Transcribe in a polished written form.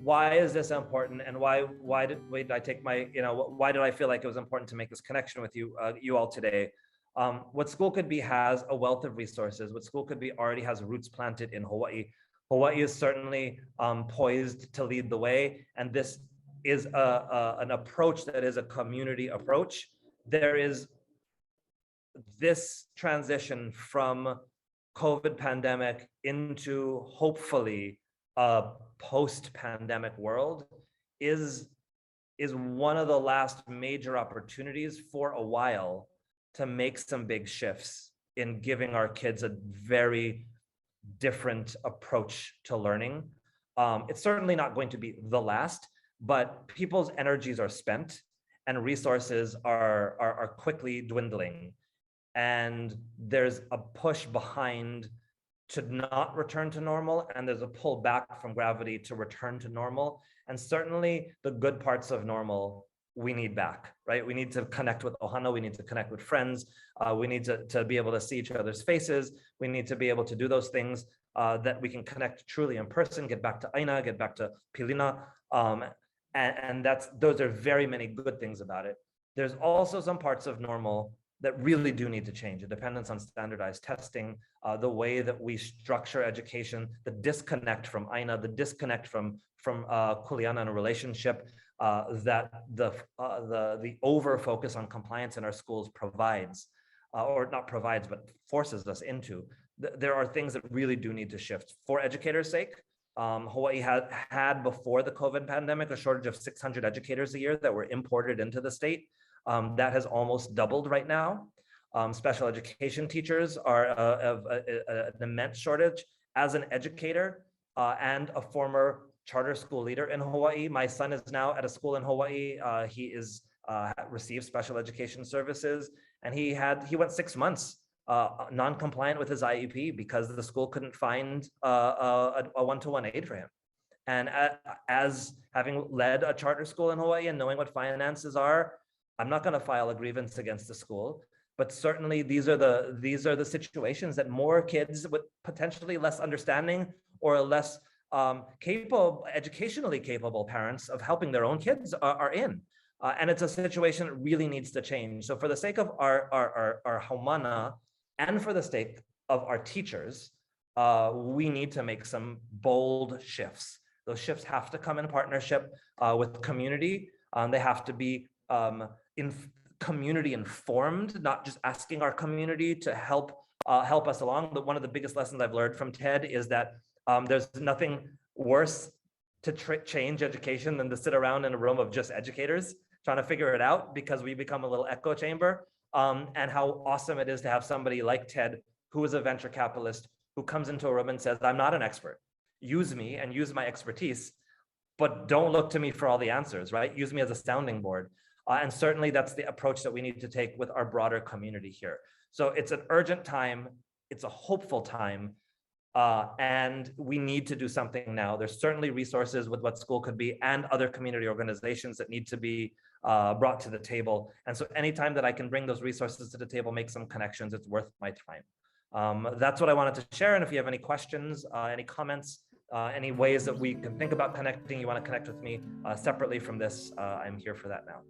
why is this important, and why did I take my, why did I feel like it was important to make this connection with you all today? What School Could Be has a wealth of resources. What School Could Be already has roots planted in Hawaii. Hawaii is certainly poised to lead the way, and this is an approach that is a community approach. There is this transition from COVID pandemic into hopefully a post-pandemic world is one of the last major opportunities for a while to make some big shifts in giving our kids a very different approach to learning. It's certainly not going to be the last, but people's energies are spent and resources are quickly dwindling. And there's a push behind to not return to normal, and there's a pull back from gravity to return to normal. And certainly the good parts of normal we need back, right? We need to connect with ohana, we need to connect with friends, we need to be able to see each other's faces, we need to be able to do those things that we can connect truly in person, get back to aina, get back to pilina, and those are very many good things about it. There's also some parts of normal that really do need to change. A dependence on standardized testing, the way that we structure education, the disconnect from aina, the disconnect from kuleana and a relationship, that the over focus on compliance in our schools provides, or not provides, but forces us into. There are things that really do need to shift. For educators' sake, Hawaii had before the COVID pandemic a shortage of 600 educators a year that were imported into the state. That has almost doubled right now. Special education teachers are an immense shortage. As an educator and a former charter school leader in Hawaii, my son is now at a school in Hawaii. He receives special education services, and he went 6 months non-compliant with his IEP because the school couldn't find a one-to-one aide for him. And as having led a charter school in Hawaii and knowing what finances are, I'm not going to file a grievance against the school, but certainly these are the situations that more kids with potentially less understanding or less educationally capable parents of helping their own kids are in. And it's a situation that really needs to change. So for the sake of our haumana and for the sake of our teachers, we need to make some bold shifts. Those shifts have to come in partnership with community. They have to be community informed, not just asking our community to help us along. But one of the biggest lessons I've learned from TED is that there's nothing worse to change education than to sit around in a room of just educators trying to figure it out, because we become a little echo chamber. And how awesome it is to have somebody like Ted, who is a venture capitalist, who comes into a room and says, I'm not an expert. Use me and use my expertise, but don't look to me for all the answers, right? Use me as a sounding board. And certainly that's the approach that we need to take with our broader community here. So it's an urgent time, it's a hopeful time, and we need to do something now. There's certainly resources with What School Could Be and other community organizations that need to be brought to the table. And so anytime that I can bring those resources to the table, make some connections, it's worth my time. That's what I wanted to share. And if you have any questions, any comments, any ways that we can think about connecting, you want to connect with me separately from this, I'm here for that now.